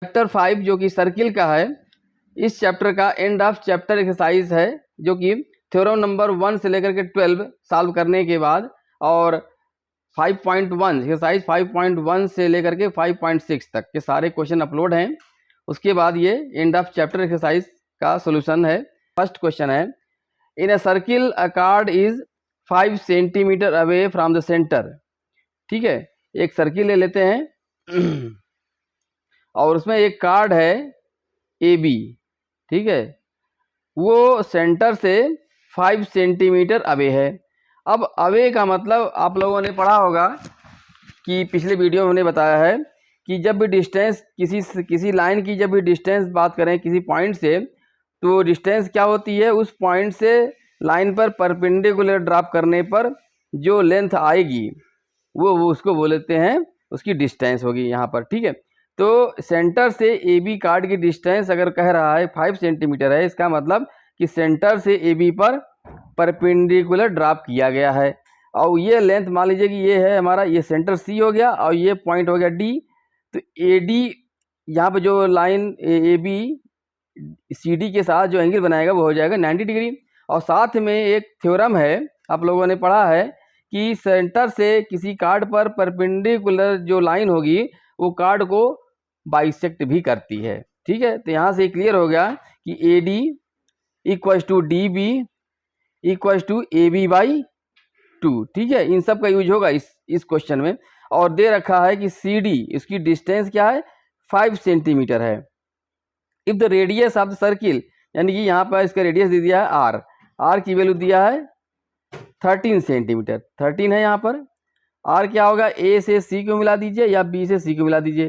Chapter 5 जो कि circle का है, इस चैप्टर का एंड ऑफ चैप्टर एक्सरसाइज है, जो कि थ्योरम नंबर 1 से लेकर के 12 सॉल्व करने के बाद और 5.1 एक्सरसाइज 5.1 से लेकर के 5.6 तक के सारे क्वेश्चन अपलोड हैं। उसके बाद ये एंड ऑफ चैप्टर एक्सरसाइज का सॉल्यूशन है। फर्स्ट क्वेश्चन है, in a circle a card is 5 centimetre away from the centre. ठीक है, एक सर्किल ले लेते हैं और उसमें एक कार्ड है ए बी। ठीक है, वो सेंटर से 5 सेंटीमीटर अवे है। अब अवे का मतलब आप लोगों ने पढ़ा होगा कि पिछले वीडियो में हमने बताया है कि जब भी डिस्टेंस किसी लाइन की जब भी डिस्टेंस बात करें किसी पॉइंट से, तो डिस्टेंस क्या होती है, उस पॉइंट से लाइन पर परपेंडिकुलर ड्रॉप करने पर जो लेंथ आएगी वो उसको बोलते हैं, उसकी डिस्टेंस होगी यहाँ पर। ठीक है, तो सेंटर से ए बी कार्ड की डिस्टेंस अगर कह रहा है 5 सेंटीमीटर है, इसका मतलब कि सेंटर से ए बी पर परपेंडिकुलर ड्रॉप किया गया है। और ये लेंथ मान लीजिए कि ये है हमारा, ये सेंटर सी हो गया और ये पॉइंट हो गया डी। तो ए डी यहाँ पे जो line A B C D के साथ जो एंगल बनाएगा वो हो जाएगा 90 डिग्री। और साथ में एक थ्योरम है, आप लोगों ने पढ़ा है कि सेंटर से किसी कार्ड पर परपेंडिकुलर जो लाइन होगी वो कार्ड को बाइसेक्ट भी करती है। ठीक है, तो यहाँ से क्लियर हो गया कि A D equals to D B equals to A B by 2। ठीक है, इन सब का यूज होगा इस क्वेश्चन में। और दे रखा है कि सी डी, इसकी डिस्टेंस क्या है, 5 सेंटीमीटर है। If the radius of the circle, यानी कि यहाँ पर इसका रेडियस दे दिया है आर, आर की वैल्यू दिया है 13 सेंटीमीटर, 13 है यहाँ पर। आर क्या होगा, ए से सी को मिला दीजिए या बी से सी को मिला दीजिए,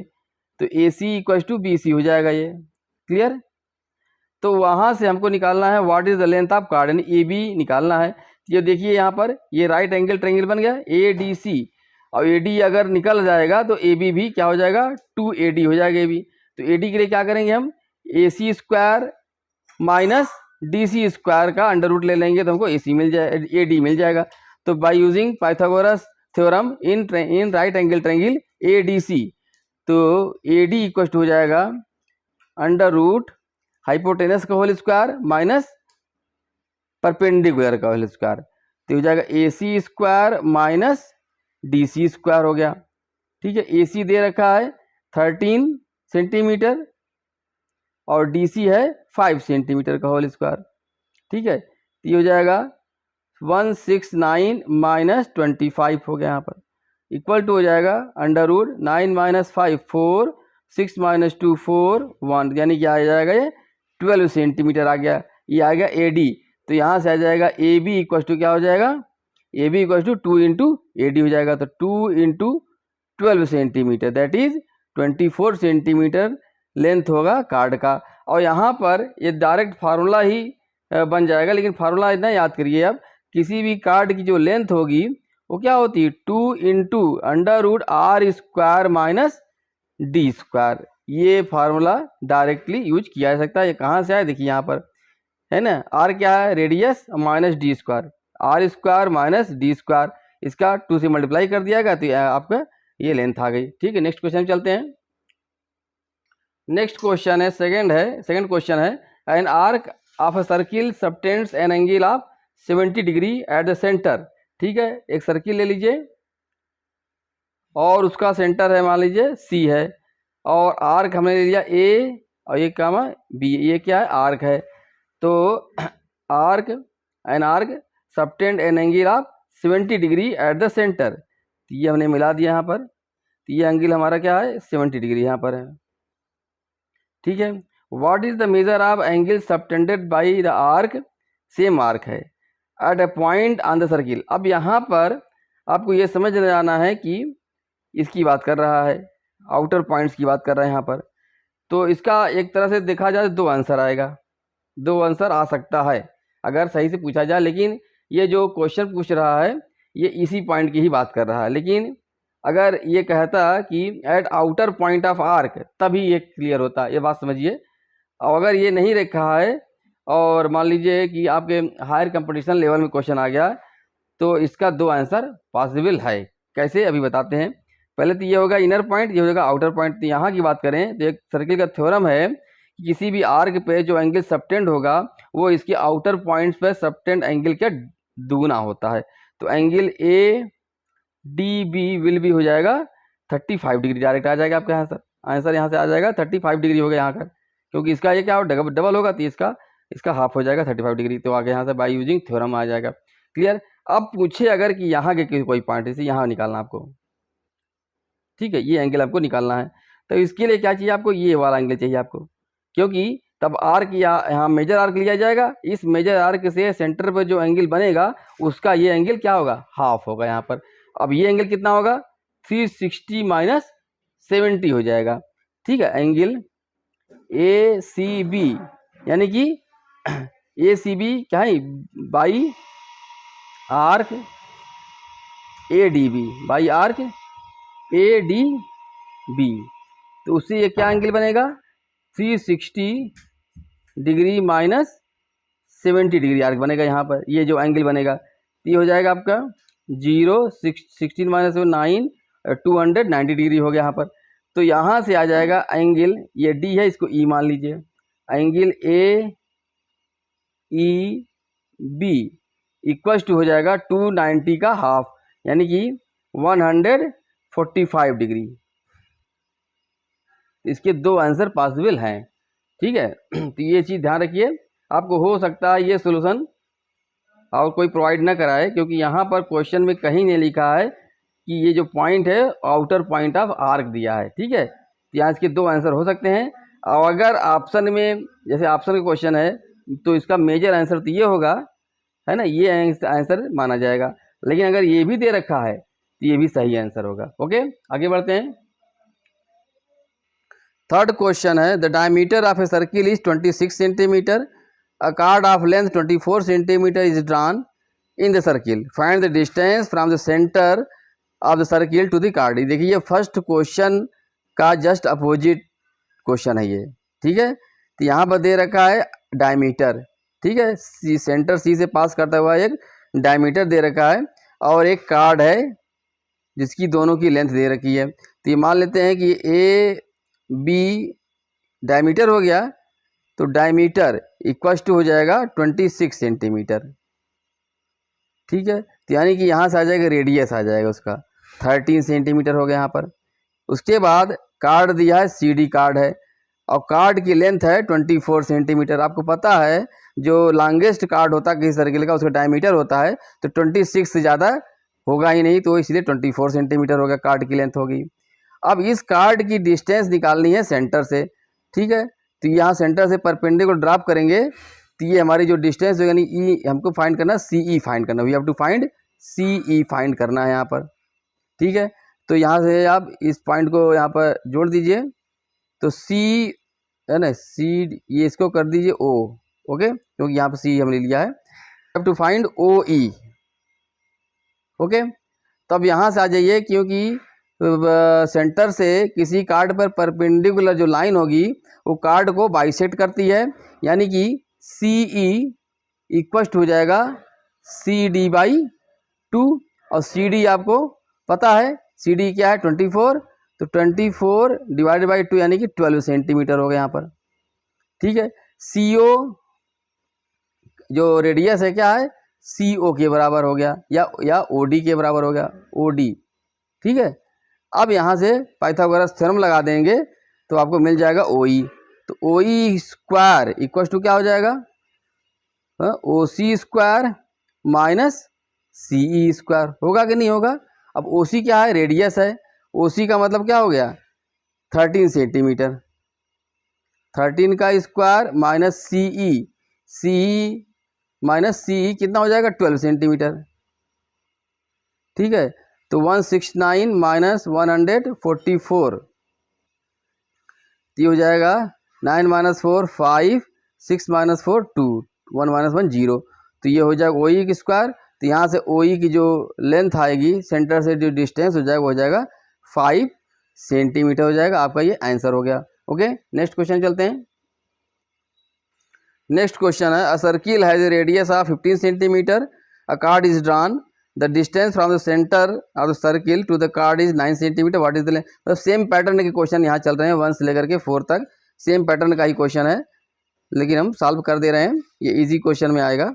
तो A C equals to B सी हो जाएगा। ये क्लियर। तो वहाँ से हमको निकालना है what is the length of card, यानी ए बी निकालना है। ये देखिए यहाँ पर ये राइट एंगल ट्रायंगल बन गया ए डी सी, और ए डी अगर निकल जाएगा तो ए बी भी क्या हो जाएगा, 2AD हो जाएगा ए बी। तो ए डी के लिए क्या करेंगे हम, A C square minus D C square का अंडर रूट ले लेंगे तो हमको ए सी मिल जाए, ए डी मिल जाएगा। तो by using Pythagoras theorem in right angle triangle A D C, तो ए डी इक्वल हो जाएगा अंडर रूट हाइपोटेनस का होल स्क्वायर माइनस परपेंडिकुलर का होल स्क्वायर, तो हो जाएगा A C square minus D C square हो गया। ठीक है, ए सी दे रखा है 13 सेंटीमीटर और डी सी है 5 सेंटीमीटर का होल स्क्वायर। ठीक है, तो ये हो जाएगा 169 माइनस 25 हो गया यहाँ पर, इक्वल टू हो जाएगा अंडर रूट 9 माइनस 5 4, 6 माइनस 2 4 1, यानी कि आ जाएगा ये 12 सेंटीमीटर आ गया। ये आ गया ए डी, तो यहाँ से आ जाएगा ए बी इक्वल टू क्या हो जाएगा, A B equal to 2 into A D हो जाएगा। तो 2 into 12 centimetre that is 24 centimetre length होगा कार्ड का। और यहाँ पर ये डायरेक्ट फार्मूला ही बन जाएगा, लेकिन फार्मूला इतना याद करिए, अब किसी भी कार्ड की जो लेंथ होगी वो क्या होती है, 2 into under root R square minus D square. ये फार्मूला डायरेक्टली यूज किया जा सकता है। ये कहाँ से आया, देखिए यहाँ पर है ना, आर क्या है, radius minus D square, R square minus D square, इसका 2 से मल्टीप्लाई कर दिया तो आपका ये लेंथ आ गई। ठीक है, नेक्स्ट क्वेश्चन चलते हैं। नेक्स्ट क्वेश्चन है सेकंड क्वेश्चन है, an arc of a circle subtends an angle of 70 degree at the centre. ठीक है, एक सर्किल ले लीजिए और उसका सेंटर है मान लीजिए सी है, और आर्क हमने ले लिया ए और ये क्या है बी, ये क्या है आर्क है। तो arc an arc subtend an angle of 70 degree at the centre, तो ये हमने मिला दिया यहाँ पर, तो ये एंगल हमारा क्या है 70 डिग्री यहाँ पर है। ठीक है, what is the measure of angle subtended by the arc, same arc है at a point on the circle. अब यहाँ पर आपको ये समझ आना है कि इसकी बात कर रहा है, आउटर पॉइंट्स की बात कर रहा है यहाँ पर। तो इसका एक तरह से देखा जाए 2 आंसर आएगा, 2 आंसर आ सकता है अगर सही से पूछा जाए। लेकिन ये जो क्वेश्चन पूछ रहा है ये इसी पॉइंट की ही बात कर रहा है, लेकिन अगर ये कहता कि eight outer point of arc तभी ये क्लियर होता, ये बात समझिए। और अगर ये नहीं रखा है और मान लीजिए कि आपके हायर कंपटीशन लेवल में क्वेश्चन आ गया, तो इसका 2 आंसर पॉसिबल है। कैसे, अभी बताते हैं। पहले तो ये होगा इनर पॉइंट, ये हो जाएगा आउटर पॉइंट। तो यहाँ की बात करें तो एक सर्किल का थ्योरम है कि किसी भी आर्क पे जो एंगल सबटेंड होगा वो इसके आउटर पॉइंट्स पे सबटेंड एंगल के दुगुना होता है। तो angle A D B will भी हो जाएगा 35 डिग्री, डायरेक्ट आ जाएगा आपका आंसर यहाँ से आ जाएगा 35 डिग्री हो गया यहाँ का, क्योंकि इसका ये क्या हो डबल होगा तो इसका हाफ हो जाएगा 35 डिग्री। तो आगे यहाँ से बाय यूजिंग थ्योरम आ जाएगा। क्लियर। अब पूछे अगर कि यहाँ के कोई पॉइंट इसे यहाँ निकालना आपको, ठीक है, ये एंगल आपको निकालना है। तो इसके लिए क्या चाहिए आपको, ये वाला एंगल चाहिए आपको, क्योंकि तब आर्क यहाँ मेजर आर्क लिया जाएगा। इस मेजर आर्क से सेंटर पर जो एंगल बनेगा उसका ये एंगल क्या होगा, हाफ होगा यहाँ पर। अब ये एंगल कितना होगा, 360 माइनस 70 हो जाएगा। ठीक है, एंगल ए सी बी यानी कि ए सी बी क्या है, by arc A D B, by arc A D B. तो उससे ये क्या एंगल बनेगा, 360 डिग्री माइनस 70 डिग्री आर्क बनेगा यहाँ पर। ये जो एंगल बनेगा ये हो जाएगा आपका 16 माइनस 9 290 डिग्री हो गया यहाँ पर। तो यहाँ से आ जाएगा एंगल, ये डी है इसको ई मान लीजिए, angle A E B equals to हो जाएगा 290 का हाफ यानी कि 145 डिग्री। इसके दो आंसर पॉसिबल हैं। ठीक है, तो ये चीज़ ध्यान रखिए। आपको हो सकता है ये सोल्यूशन और कोई प्रोवाइड ना कराए, क्योंकि यहाँ पर क्वेश्चन में कहीं नहीं लिखा है कि ये जो पॉइंट है आउटर पॉइंट ऑफ आर्क दिया है। ठीक है, तो यहाँ इसके दो आंसर हो सकते हैं। और अगर ऑप्शन में, जैसे ऑप्शन का क्वेश्चन है, तो इसका मेजर आंसर तो ये होगा, है ना, ये आंसर माना जाएगा। लेकिन अगर ये भी दे रखा है तो ये भी सही आंसर होगा। ओके, आगे बढ़ते हैं। थर्ड क्वेश्चन है, the diameter of a circle is 26 centimetre, a card of length 24 centimetre is drawn in the circle, find the distance from the centre of the circle to the card. देखिए, ये first question का just opposite question है ये। ठीक है, तो यहाँ पर दे रखा है डायमीटर, ठीक है, सेंटर सी से पास करता हुआ एक डायमीटर दे रखा है, और एक कार्ड है जिसकी दोनों की लेंथ दे रखी है। तो ये मान लेते हैं कि ए बी डायमीटर हो गया, तो डायमीटर इक्वल्स टू हो जाएगा 26 सेंटीमीटर। ठीक है, तो यानी कि यहाँ से आ जाएगा रेडियस आ जाएगा उसका 13 सेंटीमीटर हो गया यहाँ पर। उसके बाद कार्ड दिया है, सी डी कार्ड है, और कार्ड की लेंथ है 24 सेंटीमीटर। आपको पता है जो लॉन्गेस्ट कार्ड होता है किसी सर्किल का उसका डायमीटर होता है, तो 26 से ज़्यादा होगा ही नहीं, तो इसलिए 24 सेंटीमीटर हो गया कार्ड की लेंथ होगी। अब इस कार्ड की डिस्टेंस निकालनी है सेंटर से। ठीक है, तो यहाँ सेंटर से परपेंडिकुलर ड्रॉप करेंगे तो ये हमारी जो डिस्टेंस होगी, यानी ई हमको फाइंड करना, सी ई फाइंड करना, we have to find C E find करना है यहाँ पर। ठीक है, तो यहाँ से आप इस पॉइंट को यहाँ पर जोड़ दीजिए, तो सी है ना, सी ये इसको कर दीजिए ओ, ओके, क्योंकि यहाँ पर सी हमने लिया है। Have to find O E, okay. तब यहाँ से आ जाइए, क्योंकि सेंटर से किसी कार्ड पर परपेंडिकुलर जो लाइन होगी वो कार्ड को बाइसेक्ट करती है, यानी कि सी ई इक्वल हो जाएगा सी डी बाई 2, और सी डी आपको पता है सी डी क्या है 24, तो 24 डिवाइडेड बाई 2 यानी कि 12 सेंटीमीटर हो गया यहाँ पर। ठीक है, सी ओ जो रेडियस है क्या है, सी ओ के बराबर हो गया, या ओ डी के बराबर हो गया, ओ डी। ठीक है, अब यहाँ से पाइथागोरस थ्योरम लगा देंगे तो आपको मिल जाएगा ओ ई। तो ओ ई स्क्वायर इक्वल टू क्या हो जाएगा, ओ सी स्क्वायर माइनस सी ई स्क्वायर, होगा कि नहीं होगा। अब ओ सी क्या है, रेडियस है, ओ सी का मतलब क्या हो गया 13 सेंटीमीटर, 13 का स्क्वायर माइनस सी ई माइनस सी ई कितना हो जाएगा 12 सेंटीमीटर। ठीक है, तो 169 माइनस 144, ये हो जाएगा 9 माइनस 4 5, 6 माइनस 4 2, 1 माइनस 1 0, तो ये हो जाएगा ओ ई की स्क्वायर। तो यहाँ से ओ ई की जो लेंथ आएगी सेंटर से जो डिस्टेंस हो जाएगा वो हो जाएगा 5 सेंटीमीटर हो जाएगा। आपका ये आंसर हो गया। ओके, नेक्स्ट क्वेश्चन चलते हैं। नेक्स्ट क्वेश्चन है, a circle has a radius of 15 centimetre, a card is drawn, the distance from the centre of the circle to the card is 9 centimetre, what is the length. तो same pattern के question यहाँ चल रहे हैं 1 से लेकर के 4 तक, सेम पैटर्न का ही क्वेश्चन है, लेकिन हम सॉल्व कर दे रहे हैं, ये इजी क्वेश्चन में आएगा।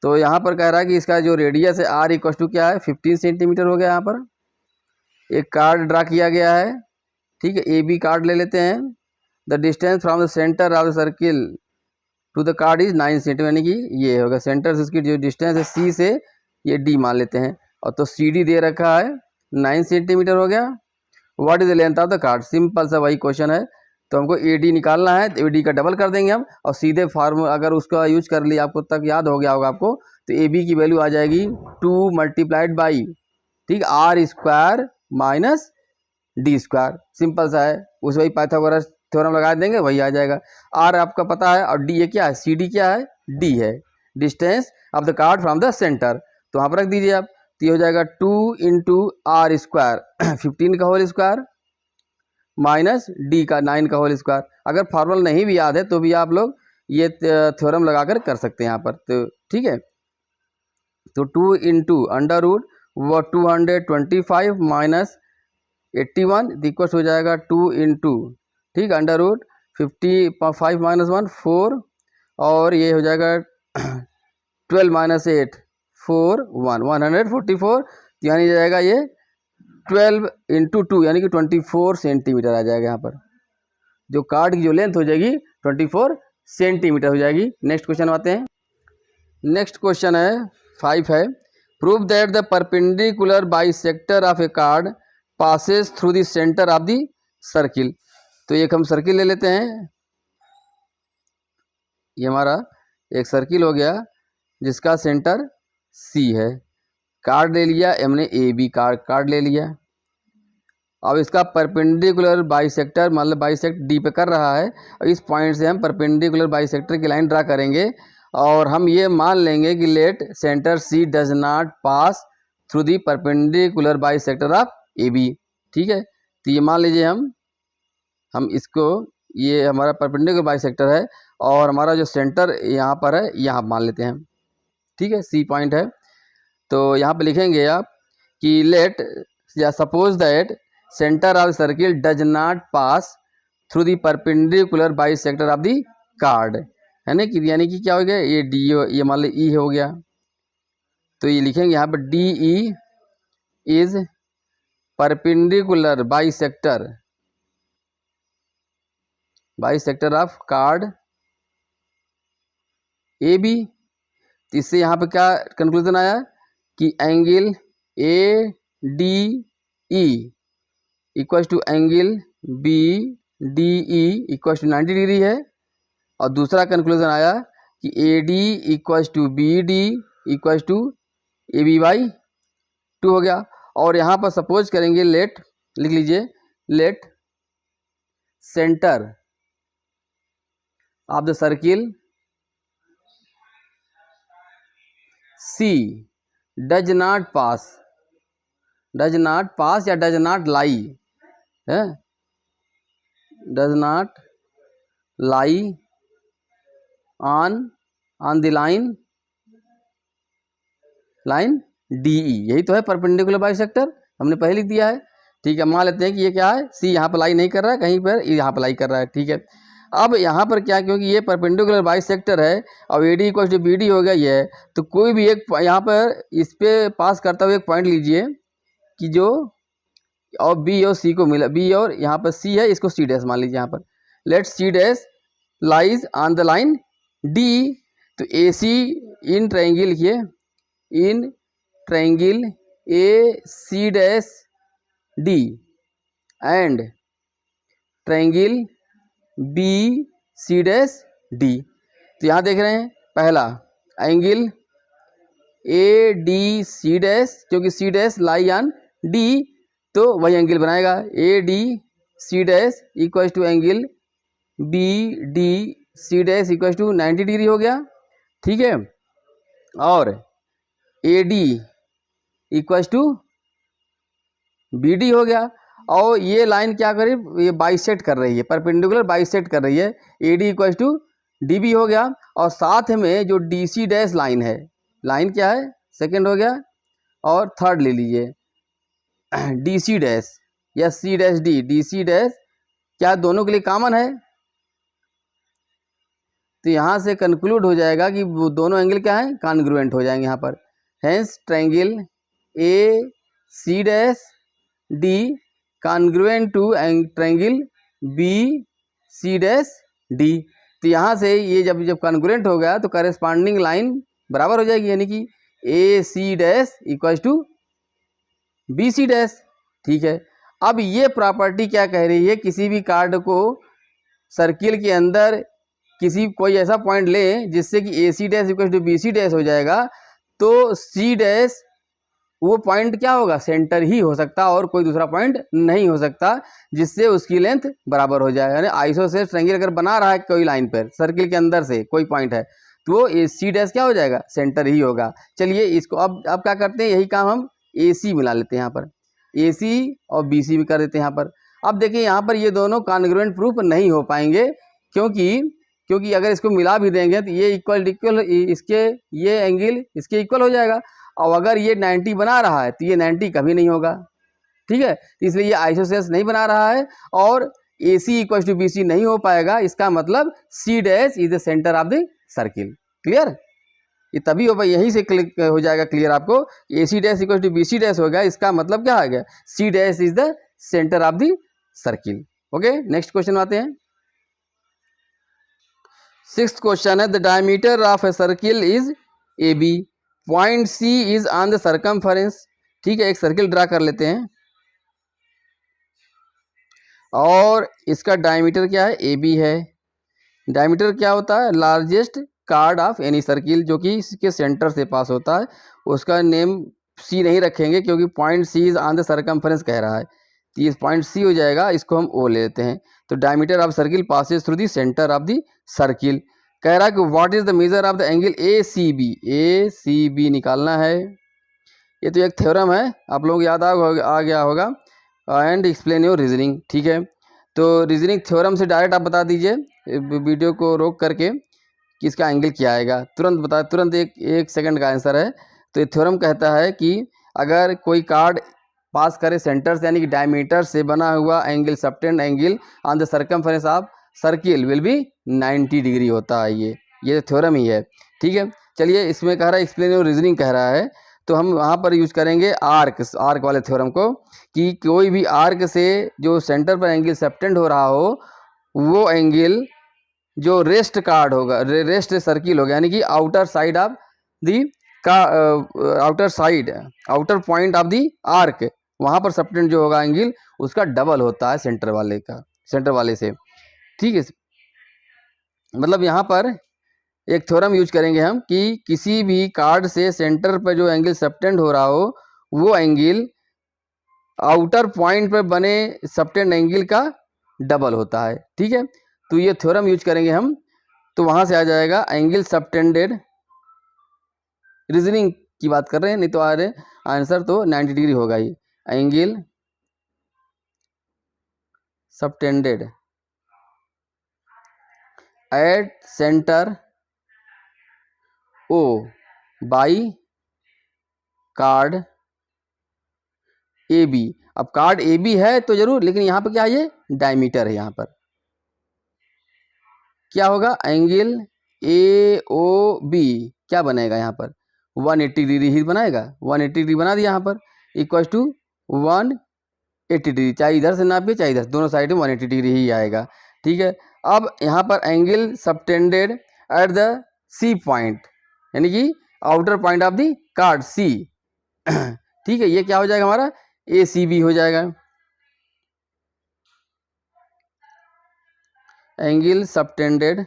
तो यहाँ पर कह रहा है कि इसका जो रेडियस है आर इक्वल टू क्या है 15 सेंटीमीटर हो गया। यहाँ पर एक कार्ड ड्रा किया गया है, ठीक है, ए बी कार्ड ले लेते हैं। The distance from the centre of the circle to the card is 9 centimetre, यानी कि ये होगा सेंटर से उसकी जो डिस्टेंस है सी से ये डी मान लेते हैं, और तो सी डी दे रखा है 9 सेंटीमीटर हो गया। What is the length of the card, simple सा वही क्वेश्चन है। तो हमको ए डी निकालना है, तो ए डी का डबल कर देंगे हम, और सीधे फार्मूला अगर उसका यूज कर लिया, आपको तक याद हो गया होगा आपको, तो ए बी की वैल्यू आ जाएगी 2 मल्टीप्लाइड बाई, ठीक, R square minus D square, simple सा है। उस वही पाइथागोरस थ्योरम लगा देंगे, वही आ जाएगा। आर आपका पता है, और डी ये क्या है, सी डी क्या है, डी है, distance of the card from the centre. तो वहाँ पर रख दीजिए आप, तो ये हो जाएगा 2 इंटू आर स्क्वायर 15 का होल स्क्वायर माइनस डी का 9 का होल स्क्वायर। अगर फॉर्मूला नहीं भी याद है तो भी आप लोग ये थ्योरम लगाकर कर सकते हैं यहाँ पर, तो ठीक है। तो 2 इंटू अंडर रूट वो 225 माइनस 81 इक्वल हो जाएगा 2 इंटू, ठीक, अंडर रूट 55 माइनस 1 4, और ये हो जाएगा 12 माइनस 8 4 1 144, यानी जाएगा ये 12 इंटू 2 यानी कि 24 सेंटीमीटर आ जाएगा। यहाँ पर जो कार्ड की जो लेंथ हो जाएगी 24 सेंटीमीटर हो जाएगी। नेक्स्ट क्वेश्चन आते हैं। नेक्स्ट क्वेश्चन है 5 है, prove that the perpendicular bisector of A card passes through the centre of the circle. तो एक हम सर्किल ले लेते हैं, ये हमारा एक सर्किल हो गया जिसका सेंटर सी है, कार्ड ले लिया हमने ए बी कार्ड ले लिया। अब इसका परपेंडिकुलर बाइसेक्टर मतलब बाइसेक्ट डी पे कर रहा है, और इस पॉइंट से हम परपेंडिकुलर बाइसेक्टर की लाइन ड्रा करेंगे, और हम ये मान लेंगे कि let centre C does not pass through the perpendicular bisector of A B, ठीक है। तो ये मान लीजिए हम इसको, ये हमारा परपेंडिकुलर बाइसेक्टर है, और हमारा जो सेंटर यहाँ पर है यहाँ मान लेते हैं, ठीक है, सी पॉइंट है। तो यहाँ पे लिखेंगे आप कि लेट या suppose that centre of circle does not pass through the perpendicular bisector of the card, है ना, कि यानी कि क्या हो गया, ये डी, ये मान ली ई हो गया। तो ये लिखेंगे यहाँ पर D E is perpendicular bisector of card A B. तो इससे यहाँ पे क्या कंक्लूजन आया कि angle A D E equal to angle B D E equal to 90 degree है, और दूसरा कंक्लूजन आया कि A D equal to B D equal to A B by 2 हो गया। और यहाँ पर सपोज करेंगे लेट, लिख लीजिए, let centre of the circle C does not pass या does not lie है, does not lie on the line DE, यही तो है परपेंडिकुलर बाइसेक्टर, हमने पहले लिख दिया है, ठीक है। मान लेते हैं कि ये क्या है, C यहाँ पर लाई नहीं कर रहा है, कहीं पर यहाँ पर लाई कर रहा है, ठीक है। अब यहाँ पर क्या, क्योंकि ये परपेंडिकुलर बाइसेक्टर है और A D equal to B D हो गया ये, तो कोई भी एक यहाँ पर इस पे पास करता हुआ एक पॉइंट लीजिए कि जो और बी और सी को मिला, बी और यहाँ पर सी है, इसको सी डैश मान लीजिए। यहाँ पर let C dash lies on the line D. तो ए सी इन ट्रायंगल, लिखिए in triangle A C dash D and triangle B C dash D. तो यहाँ देख रहे हैं पहला angle A D C dash, क्योंकि C dash lie on D, तो वही एंगल बनाएगा A D C dash equal to angle B D C dash equal to 90 degree हो गया, ठीक है। और A D equal to B D हो गया, और ये लाइन क्या करे, ये बाइसेक्ट कर रही है, परपेंडिकुलर बाइसेक्ट कर रही है, A D equal to D B हो गया। और साथ में जो डी सी डैश लाइन है, लाइन क्या है, सेकंड हो गया, और थर्ड ले लीजिए डी सी डैश या C dash D C dash, क्या दोनों के लिए कॉमन है? तो यहाँ से कंक्लूड हो जाएगा कि वो दोनों एंगल क्या है, कॉन्ग्रुएंट हो जाएंगे यहाँ पर। Hence triangle A C dash D congruent to triangle B C dash D. तो यहाँ से ये जब कॉन्ग्रुएंट हो गया तो करेस्पॉन्डिंग लाइन बराबर हो जाएगी, यानी कि A C dash equal to B C dash. ठीक है, अब ये प्रॉपर्टी क्या कह रही है, किसी भी कार्ड को सर्किल के अंदर कोई ऐसा पॉइंट ले जिससे कि A C dash equal to B C dash हो जाएगा, तो सी डैश वो पॉइंट क्या होगा, सेंटर ही हो सकता और कोई दूसरा पॉइंट नहीं हो सकता जिससे उसकी लेंथ बराबर हो जाए। यानी आइसोसेलेस ट्रायंगल अगर बना रहा है कोई लाइन पर सर्किल के अंदर से कोई पॉइंट है तो वो ए सी डैश क्या हो जाएगा, सेंटर ही होगा। चलिए इसको अब क्या करते हैं, यही काम हम ए सी मिला लेते हैं यहाँ पर, ए सी और बी सी भी कर देते हैं यहाँ पर। अब देखिए यहाँ पर ये दोनों कॉन्ग्रुएंट प्रूफ नहीं हो पाएंगे, क्योंकि अगर इसको मिला भी देंगे तो ये इक्वल इसके ये एंगल इसके इक्वल हो जाएगा, और अगर ये 90 बना रहा है तो ये 90 कभी नहीं होगा। ठीक है, तो इसलिए ये आइसोसेलेस नहीं बना रहा है और A C equal to B C नहीं हो पाएगा। इसका मतलब C dash is the centre of the circle. Clear, ये तभी हो, यहीं से क्लिक हो जाएगा क्लियर आपको, A C dash equal to B C dash हो गया, इसका मतलब क्या आ गया, C dash is the centre of the circle. Okay, next question आते हैं। सिक्स्थ क्वेश्चन है, the diameter of a circle is A B, point C is on the circumference. ठीक है, एक सर्किल ड्रा कर लेते हैं और इसका डायमीटर क्या है, ए बी है। डायमीटर क्या होता है, largest card of any circle, जो कि इसके सेंटर से पास होता है। उसका नेम सी नहीं रखेंगे क्योंकि point C is on the circumference कह रहा है, तो ये पॉइंट सी हो जाएगा, इसको हम ओ ले लेते हैं। तो diameter of circle passes through the centre of the circle. कह रहा है कि what is the measure of the angle A C B, A C B निकालना है। ये तो एक थ्योरम है, आप लोग याद आ गया होगा। And explain your reasoning. ठीक है, तो रीजनिंग थ्योरम से डायरेक्ट आप बता दीजिए वीडियो को रोक करके कि इसका एंगल क्या आएगा, तुरंत बता, तुरंत एक सेकंड का आंसर है। तो ये थ्योरम कहता है कि अगर कोई कार्ड पास करे सेंटर से, यानी कि डायमीटर से बना हुआ angle, subtend angle on the circumference of circle will be 90 degree होता है। ये थ्योरम ही है। ठीक है, चलिए इसमें कह रहा है एक्सप्लेन योर रीजनिंग कह रहा है, तो हम वहाँ पर यूज करेंगे आर्क वाले थ्योरम को, कि कोई भी आर्क से जो सेंटर पर एंगल सबटेंड हो रहा हो, वो एंगल जो रेस्ट कार्ड होगा, रेस्ट सर्किल होगा, यानी कि आउटर साइड ऑफ दी का outer point of the arc, वहाँ पर सबटेंड जो होगा एंगल उसका डबल होता है सेंटर वाले से। ठीक है, मतलब यहाँ पर एक थ्योरम यूज करेंगे हम कि किसी भी कार्ड से सेंटर पर जो एंगल सबटेंड हो रहा हो, वो एंगल आउटर पॉइंट पर बने सबटेंड एंगल का डबल होता है। ठीक है, तो ये थ्योरम यूज करेंगे हम, तो वहाँ से आ जाएगा एंगल सबटेंडेड, रीजनिंग की बात कर रहे हैं, नहीं तो आ रहे आंसर तो 90 डिग्री होगा ही। Angle subtended at centre O by chord A B. अब कार्ड ए बी है तो जरूर, लेकिन यहाँ पर क्या है, ये डायमीटर है। यहाँ पर क्या होगा, एंगल ए ओ बी क्या बनेगा, यहाँ पर 180 डिग्री ही बनाएगा। 180 डिग्री बना दिया यहाँ पर, इक्वल टू 180 डिग्री, चाहे इधर से नापिए चाहे इधर, दोनों साइड में 180 डिग्री ही आएगा। ठीक है, अब यहाँ पर angle subtended at the C point, यानी कि outer point of the chord C. ठीक है, ये क्या हो जाएगा हमारा, ए सी बी हो जाएगा। एंगल सबटेंडेड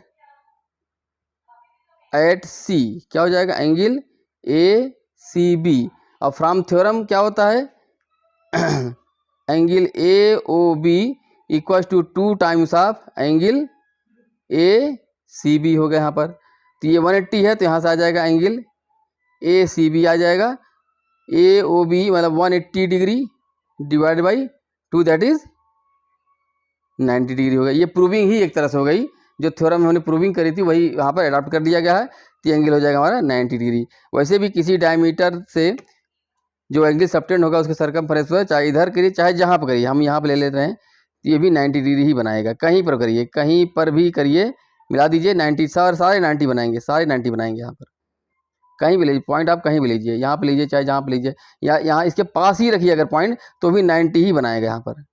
एट सी क्या हो जाएगा, एंगल ए सी बी। और फ्रॉम थ्योरम क्या होता है, angle A O B equal to 2 times of angle A C B हो गया यहाँ पर। तो ये 180 है, तो यहाँ से आ जाएगा एंगल ए सी बी आ जाएगा, ए ओ बी मतलब 180 degree divide by 2, that is 90 degree हो गया। ये प्रूविंग ही एक तरह से हो गई, जो थ्योरम हमने प्रूविंग करी थी वही यहाँ पर अडॉप्ट कर दिया गया है, तो एंगल हो जाएगा हमारा 90 डिग्री। वैसे भी किसी डायमीटर से जो एंगल सबटेंड होगा उसके सरकमफेरेंस पर, चाहे इधर करिए चाहे जहाँ पर करिए, हम यहाँ पर ले लेते हैं, ये भी 90 डिग्री ही बनाएगा। कहीं पर करिए, कहीं पर भी करिए, मिला दीजिए 90, सारे 90 बनाएंगे, सारे 90 बनाएंगे। यहाँ पर कहीं भी लीजिए पॉइंट, आप कहीं भी लीजिए, यहाँ पे लीजिए चाहे जहाँ पे लीजिए, या यहाँ इसके पास ही रखिए अगर पॉइंट, तो भी 90 ही बनाएगा यहाँ पर।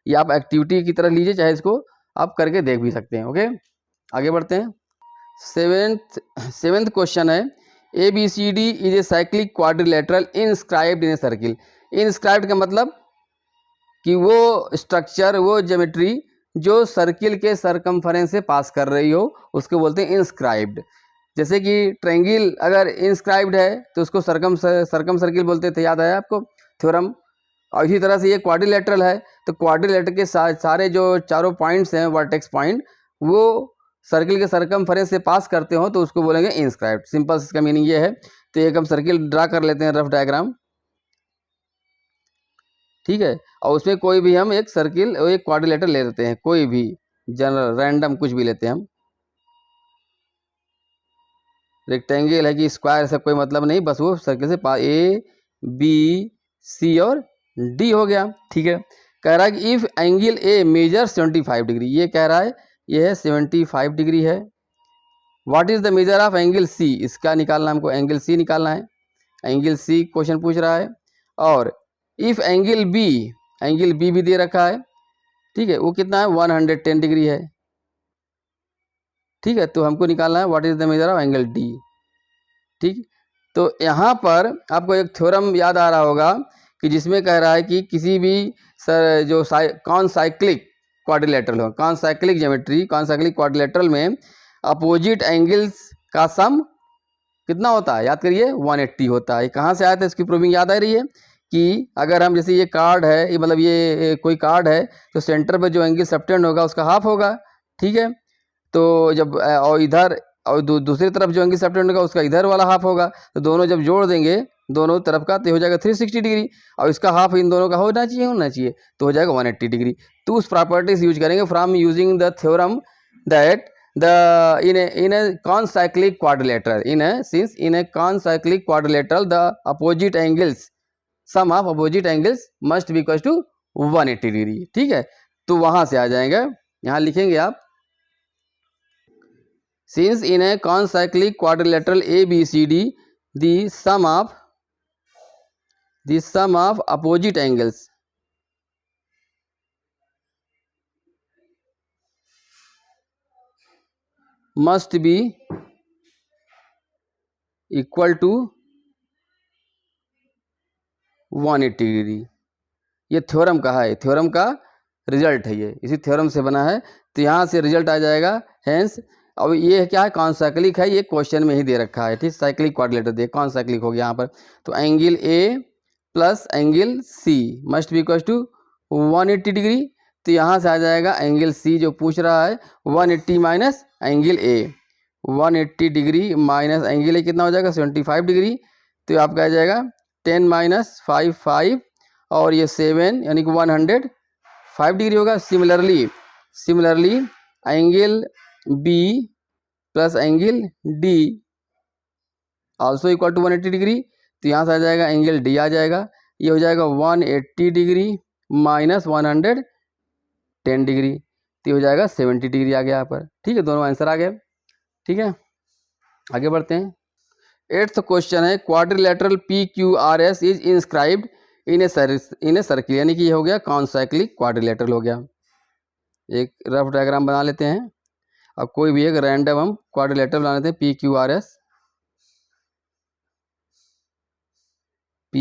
ये आप एक्टिविटी की तरह लीजिए, चाहे इसको आप करके देख भी सकते हैं। ओके, आगे बढ़ते हैं। सेवेंथ क्वेश्चन है, ABCD is a cyclic quadrilateral inscribed in a circle. Inscribed का मतलब कि वो स्ट्रक्चर, वो ज्योमेट्री जो सर्किल के सरकमफेरेंस से पास कर रही हो, उसको बोलते हैं इंस्क्राइब्ड। जैसे कि ट्रायंगल अगर इंस्क्राइब्ड है तो उसको सर्कम सर्किल बोलते थे, याद आया आपको थ्योरम। और इसी तरह से ये क्वाड्रिलेटरल है, तो क्वाड्रिलेटरल के सारे जो चारों पॉइंट्स हैं, वर्टेक्स पॉइंट, वो सर्किल के सरकमफेरेंस से पास करते हो तो उसको बोलेंगे इंस्क्राइब्ड। सिंपल इसका मीनिंग ये है। तो एक हम सर्किल ड्रा कर लेते हैं, रफ डायग्राम, ठीक है। और उसमें कोई भी हम एक सर्किल और एक क्वाड्रिलेटर ले लेते हैं, कोई भी जनरल रैंडम कुछ भी लेते हैं हम। रेक्टेंगल है कि स्क्वायर, ऐसा कोई मतलब नहीं, बस वो सर्किल से A B C और D हो गया, ठीक है। कह रहा है कि if angle A measure 75 degree, ये कह रहा है ये है 75 डिग्री है। What is the measure of angle C, इसका निकालना, हमको एंगल C निकालना है। एंगल C क्वेश्चन पूछ रहा है। और इफ एंगल B भी दे रखा है, ठीक है, वो कितना है 110 डिग्री है, ठीक है। तो हमको निकालना है what is the measure of angle D, ठीक। तो यहाँ पर आपको एक थ्योरम याद आ रहा होगा कि जिसमें कह रहा है कि किसी भी जो कॉन साइक्लिक क्वाड्रिलेटरल हो, concyclic geometry, concyclic quadrilateral में अपोजिट एंगल्स का सम कितना होता है, याद करिए 180 होता है। कहाँ से आया था, इसकी प्रूविंग याद आ रही है कि अगर हम जैसे ये कार्ड है, ये मतलब ये कोई कार्ड है, तो सेंटर पर जो एंगल सबटेंड होगा उसका हाफ होगा, ठीक है। तो जब और इधर और दूसरी तरफ जो एंगल सबटेंड होगा उसका इधर वाला हाफ होगा, तो दोनों जब जोड़ देंगे दोनों तरफ का तो हो जाएगा 360 डिग्री, और इसका हाफ इन दोनों का होना चाहिए तो हो जाएगा 180 डिग्री। तो उस प्रॉपर्टीज यूज करेंगे from using the theorem that in a concyclic quadrilateral, in a concyclic quadrilateral the opposite angles, sum of opposite angles must be equals to 180 degree, ठीक है। तो वहां से आ जाएगा, यहाँ लिखेंगे आप, since in a concyclic quadrilateral ABCD the sum of opposite angles must be equal to 180 degree. ये थ्योरम का है, थ्योरम का रिजल्ट है, ये इसी थ्योरम से बना है। तो यहाँ से रिजल्ट आ जाएगा हेंस। अब ये क्या है, कौन साइक्लिक है, ये क्वेश्चन में ही दे रखा है, ठीक। साइक्लिक क्वाड्रिलेटर दे, कौन साइक्लिक हो गया यहाँ पर। तो angle A plus angle C must be equal to 180 degree. तो यहाँ से आ जाएगा एंगल C जो पूछ रहा है 180 minus angle A, 180 degree minus angle A कितना हो जाएगा 75 डिग्री। तो आपका आ जाएगा 10 माइनस 5 और ये 7 यानी कि 105 डिग्री होगा। Similarly angle B plus angle D also equal to 180 degree. तो यहाँ से आ जाएगा एंगल D आ जाएगा, ये हो जाएगा 180 डिग्री माइनस 110 डिग्री, तो हो जाएगा 70 डिग्री आ गया यहाँ पर, ठीक है। दोनों आंसर आ गए, ठीक है। आगे बढ़ते हैं। 8th क्वेश्चन है, quadrilateral PQRS is inscribed in a circle, यानी कि ये हो गया कॉन्साइक्लिक क्वाड्रिलेटरल हो गया। एक रफ डायग्राम बना लेते हैं। अब कोई भी एक रैंडम हम क्वाड्रिलेटरल बना लेते हैं, PQRS, P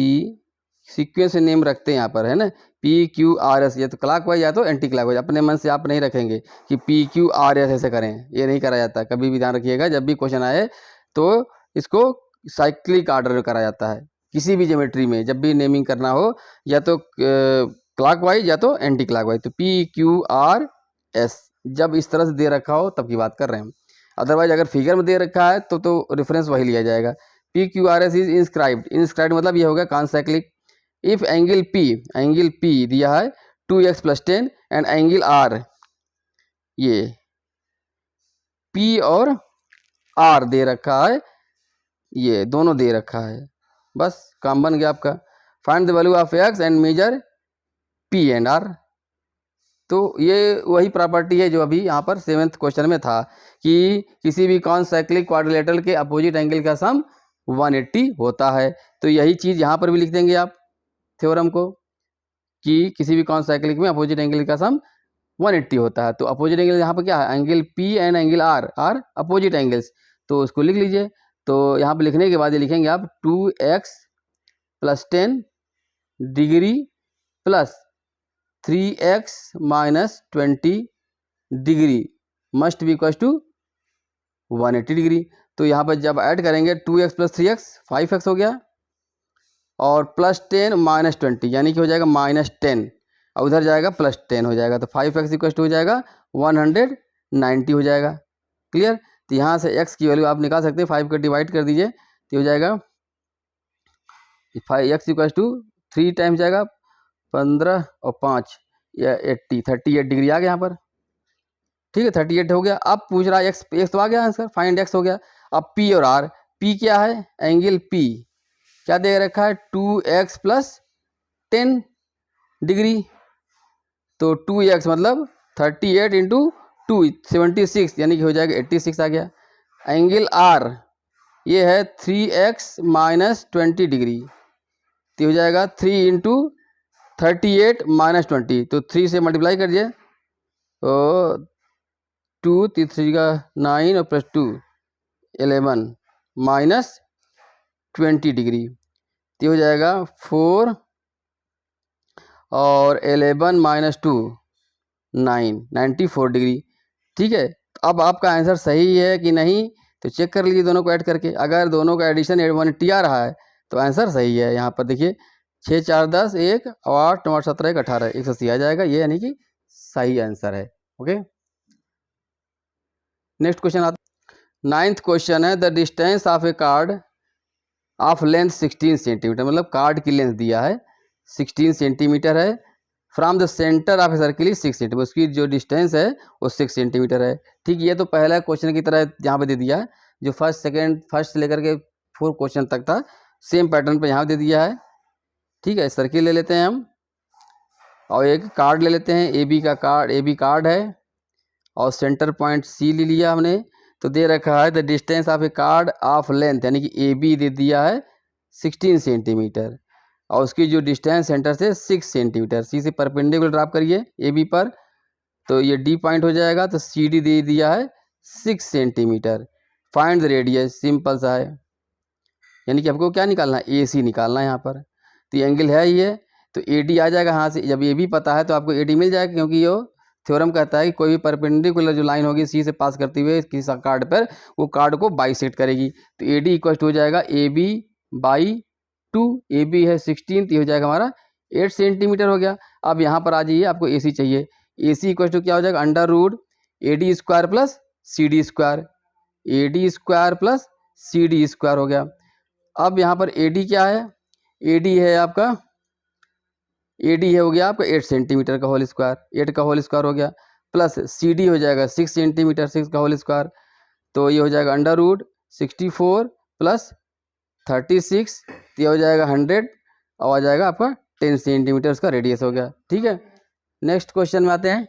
सीक्वेंस नेम रखते हैं यहाँ पर, है ना, PQRS, या तो क्लॉकवाइज या तो एंटी क्लॉकवाइज, अपने मन से आप नहीं रखेंगे कि PQRS ऐसे करें, ये नहीं करा जाता। कभी भी ध्यान रखिएगा, जब भी क्वेश्चन आए तो इसको साइक्लिक ऑर्डर में करा जाता है। किसी भी ज्योमेट्री में जब भी नेमिंग करना हो, या तो क्लॉकवाइज या तो एंटी क्लॉकवाइज, तो PQRS जब इस तरह से दे रखा हो तब की बात कर रहे हैं हम। अदरवाइज अगर फिगर में दे रखा है तो रेफरेंस वही लिया जाएगा। PQRS इज इंस्क्राइब्ड मतलब ये होगा कॉन्साइक्लिक। इफ एंगल P दिया है 2x + 10 एंड एंगल R, ये P और R दे रखा है, ये दोनों दे रखा है, बस काम बन गया आपका। Find the value of x and measure P and R. तो ये वही प्रॉपर्टी है जो अभी यहाँ पर 7th क्वेश्चन में था कि किसी भी कॉन्साइक्लिक क्वाड्रिलेटरल के अपोजिट एंगल का सम 180 होता है। तो यही चीज़ यहाँ पर भी लिख देंगे आप थ्योरम को कि किसी भी कॉन्साइक्लिक में अपोजिट एंगल का सम 180 होता है। तो अपोजिट एंगल यहाँ पर क्या है, angle P and angle R are opposite angles, तो उसको लिख लीजिए। तो यहाँ पर लिखने के बाद ये लिखेंगे आप 2x + 10 degree plus 3x - 20 degree must be equal to 180 degree. तो यहाँ पर जब ऐड करेंगे 2x + 3x 5x हो गया, और +10 - 20 यानी कि हो जाएगा -10, और उधर जाएगा +10 हो जाएगा, तो 5x = हो जाएगा 190 हो जाएगा। क्लियर। तो यहाँ से x की वैल्यू आप निकाल सकते हैं, 5 को डिवाइड कर दीजिए तो हो जाएगा 5x = 3 टाइम्स जाएगा 15 और 5 या 80 38 डिग्री आ गया यहाँ पर। ठीक है, 38 हो गया। अब पूछ रहा है एक्स तो आ गया आंसर, फाइंड एक्स हो गया। अब पी और आर, पी क्या है, एंगल पी क्या दे रखा है 2x + 10 डिग्री, तो 2x मतलब 38 × 2 76 यानी कि हो जाएगा 86 आ गया। एंगल आर ये है 3x - 20 डिग्री, तो हो जाएगा 3 × 38 - 20, तो 3 से मल्टीप्लाई कर दिए तो 2 3 का 9 और +2 11 - 20 डिग्री, तो हो जाएगा 4 और 11 - 2 9 94 डिग्री। ठीक है, अब आपका आंसर सही है कि नहीं तो चेक कर लीजिए दोनों को ऐड करके। अगर दोनों का एडिशन 180 आ रहा है तो आंसर सही है। यहाँ पर देखिए 6 4 10 1 और 8 9 17 1 18 180 आ जाएगा, ये यानी कि सही आंसर है। ओके, नेक्स्ट क्वेश्चन आता है। 9th क्वेश्चन है, the distance of A card of length 16 centimetre, मतलब कार्ड की लेंथ दिया है 16 सेंटीमीटर है, from the centre of a circle 6 centimetre, उसकी जो डिस्टेंस है वो 6 सेंटीमीटर है। ठीक, ये तो पहला क्वेश्चन की तरह यहाँ पे दे दिया है, जो फर्स्ट से लेकर के 4 क्वेश्चन तक था सेम पैटर्न पे यहाँ दे दिया है। ठीक है, सर्किल ले लेते हैं हम और एक कार्ड ले लेते हैं, ए बी कार्ड है और सेंटर पॉइंट सी ले लिया हमने। तो दे रखा है the distance of A card of length, यानी कि ए बी दे दिया है 16 सेंटीमीटर और उसकी जो डिस्टेंस सेंटर से 6 सेंटीमीटर, सी से परपेंडिकुलर ड्रॉप करिए ए बी पर, तो ये डी पॉइंट हो जाएगा। तो सी डी दे दिया है 6 centimetre. Find the radius, simple सा है, यानी कि आपको क्या निकालना है, ए सी निकालना है यहाँ पर। तो ये एंगल है ये, तो ए डी आ जाएगा। यहाँ से जब ए बी पता है तो आपको ए डी मिल जाएगा, क्योंकि ये थ्योरम कहता है कि कोई भी परपेंडिकुलर जो लाइन होगी सी से पास करते हुए किसी कार्ड पर, वो कार्ड को बाइसेक्ट करेगी। तो ए डी इक्वल हो जाएगा A B by 2, A B है 16, तो हो जाएगा हमारा 8 सेंटीमीटर हो गया। अब यहाँ पर आ जाइए, आपको ए सी चाहिए। ए सी इक्वल क्या हो जाएगा, √AD² + CD², AD² + CD² हो गया। अब यहाँ पर AD क्या है, AD है आपका, AD है हो गया आपका 8 सेंटीमीटर का होल स्क्वायर, 8 का होल स्क्वायर हो गया, प्लस CD हो जाएगा 6 सेंटीमीटर, 6 का होल स्क्वायर, तो ये हो जाएगा √64 + 36, तो ये हो जाएगा 100 और आ जाएगा आपका 10 सेंटीमीटर उसका रेडियस हो गया। ठीक है, नेक्स्ट क्वेश्चन में आते हैं।